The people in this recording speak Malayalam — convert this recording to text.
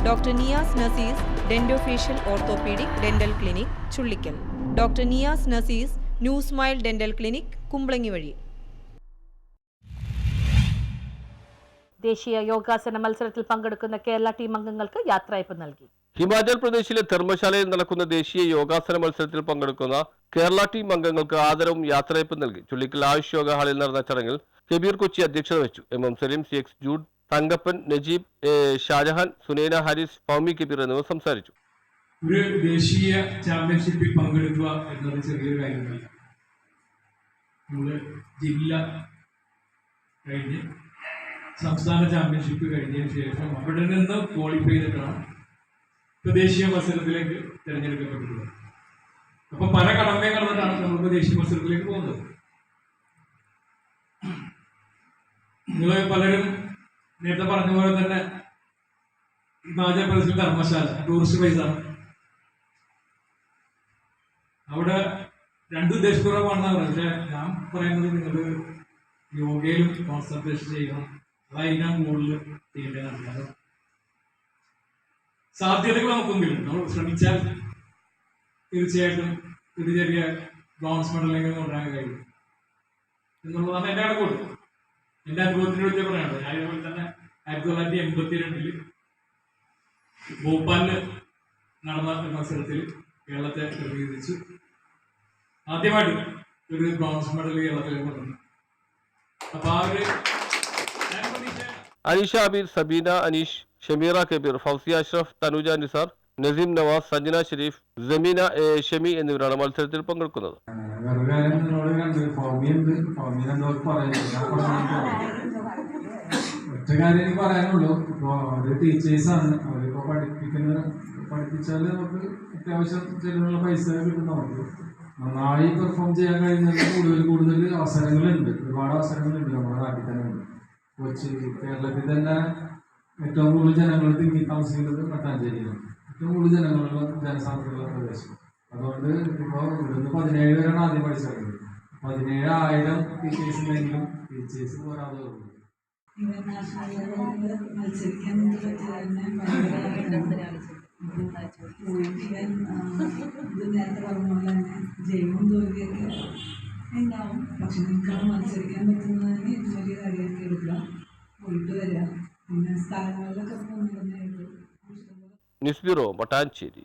Doctor Niyas Nasees dentofacial orthopaedic dental clinic Chullickal. Doctor Niyas Nasees new smile dental clinic Kumbalangi വഴി. ദേശീയ യോഗാസന മത്സരത്തിൽ പങ്കെടുക്കുന്ന കേരള ടീം അംഗങ്ങൾക്ക് യാത്രയയപ്പ് നൽകി. ഹിമാചൽ പ്രദേശിലെ ധർമ്മശാലയിൽ നടക്കുന്ന ദേശീയ യോഗാസന മത്സരത്തിൽ പങ്കെടുക്കുന്ന കേരള ടീം അംഗങ്ങൾക്ക് ആദരവും യാത്രയയപ്പ് നൽകി. ചുള്ളിക്കൽ ആയുഷ് യോഗ ഹാളിൽ നടന്ന ചടങ്ങിൽ കബീർ കൊച്ചി അധ്യക്ഷത വഹിച്ചു. MM സലീം, CX ജൂഡ്, തങ്കപ്പൻ, നജീബ്, ഷാജഹാൻ, സുനൈന ഹാരിസ്, ഫൗമി കബീർ എന്നിവർ സംസാരിച്ചു. ഒരു ദേശീയ ചാമ്പ്യൻഷിപ്പിൽ പങ്കെടുക്കുക എന്നത് ചെറിയൊരു കാര്യമല്ല. നമ്മള് ജില്ല കഴിഞ്ഞ് സംസ്ഥാന ചാമ്പ്യൻഷിപ്പ് കഴിഞ്ഞതിന് ശേഷം അവിടെ നിന്ന് ക്വാളിഫൈ ചെയ്തിട്ടാണ് ദേശീയ മത്സരത്തിലേക്ക് തിരഞ്ഞെടുക്കപ്പെട്ടിട്ടുള്ളത്. അപ്പൊ പല കടമയും കടന്നിട്ടാണ് നമ്മൾക്ക് ദേശീയ മത്സരത്തിലേക്ക് പോകുന്നത്. നിങ്ങൾ പലരും നേരത്തെ പറഞ്ഞ പോലെ തന്നെ ഹിമാചൽ പ്രദേശിലെ ധർമ്മശാല ടൂറിസ്റ്റ് പ്ലേസാണ്. അവിടെ രണ്ട് ഉദ്ദേശപൂർവ്വമാണെന്നാണ് പറഞ്ഞത്. പക്ഷെ ഞാൻ പറയുന്നത് നിങ്ങൾ യോഗയിലും കോൺസെൻട്രേഷൻ ചെയ്യണം. അതായിരിക്കാം കൂടുതൽ ചെയ്യേണ്ടതാണ്. സാധ്യതകൾ നമുക്കൊന്നുമില്ല. നമ്മൾ ശ്രമിച്ചാൽ തീർച്ചയായിട്ടും ഇത് ചെറിയ ബ്രോൺസ് മെഡലിലേക്ക് കൊണ്ടുവരാൻ കഴിയും എന്നുള്ളതാണ് എൻ്റെ കണക്കൂട്ട്. എൻ്റെ അനുഭവത്തിനെ പറ്റി പറയാനുള്ളത്. ഞാൻ ഇതുപോലെ തന്നെ 1982 ഭോപ്പാലില് നടന്ന മത്സരത്തിൽ കേരളത്തെ പ്രതിനിധീകരിച്ചു ആദ്യമായിട്ട് ഒരു ബ്രോൺസ് മെഡൽ കേരളത്തിലേക്ക് കൊണ്ടുവന്നു. അപ്പൊ ആ ഒരു അനീഷ അബീർ, സബീന അനീഷ്, ഷമീറ കബീർ, ഫൗസിയ അഷ്റഫ്, തനുജ നിസാർ, നസീം നവാസ്, സഞ്ജന ഷെരീഫ്, ജമീന ഷമി എന്നിവരാണ് മത്സരത്തിൽ പങ്കെടുക്കുന്നത്. ഒറ്റ കാര്യം എനിക്ക് പറയാനുള്ളൂ. ഇപ്പോൾ ഒരു ടീച്ചേഴ്സാണ്. അവരിപ്പോൾ പഠിപ്പിച്ചാൽ നമുക്ക് അത്യാവശ്യം ചെലവുള്ള പൈസ കിട്ടും. നമുക്ക് നന്നായി പെർഫോം ചെയ്യാൻ കഴിയുന്നതിന് കൂടുതൽ അവസരങ്ങളുണ്ട്. ഒരുപാട് അവസരങ്ങളുണ്ട് നമ്മുടെ നാട്ടിൽ തന്നെ ഉണ്ട്. കൊച്ചി കേരളത്തിൽ തന്നെ ഏറ്റവും കൂടുതൽ ജനങ്ങൾ തിങ്ങി താമസിക്കുന്നത് മട്ടാഞ്ചേരിയിലാണ്. ഏറ്റവും കൂടുതൽ ജനങ്ങളുള്ള ജനസാന്ദ്രതയുള്ള പ്രദേശം. അതുകൊണ്ട് ഇപ്പോൾ ഇവിടുന്ന് 17 പേരാണ് ആദ്യം പഠിച്ചിറങ്ങുന്നത്. 17,000 ടീച്ചേഴ്സ് ഉണ്ടെങ്കിലും ടീച്ചേഴ്സ് പോരാതെ ഉള്ളൂ. മത്സരിക്കാൻ ഇത് നേരത്തെ പറഞ്ഞ പോലെ തന്നെ ജൈവം തോൽവിയൊക്കെ ഉണ്ടാവും. പക്ഷെ നിങ്ങൾക്ക് മത്സരിക്കാൻ പറ്റുന്നതിന് ഇത് വലിയ കാര്യമാക്കി എടുക്കുക, പോയിട്ട് വരിക, പിന്നെ സ്ഥലങ്ങളിലൊക്കെ പോകുന്നതായിട്ട്. News bureau, Mattancherry.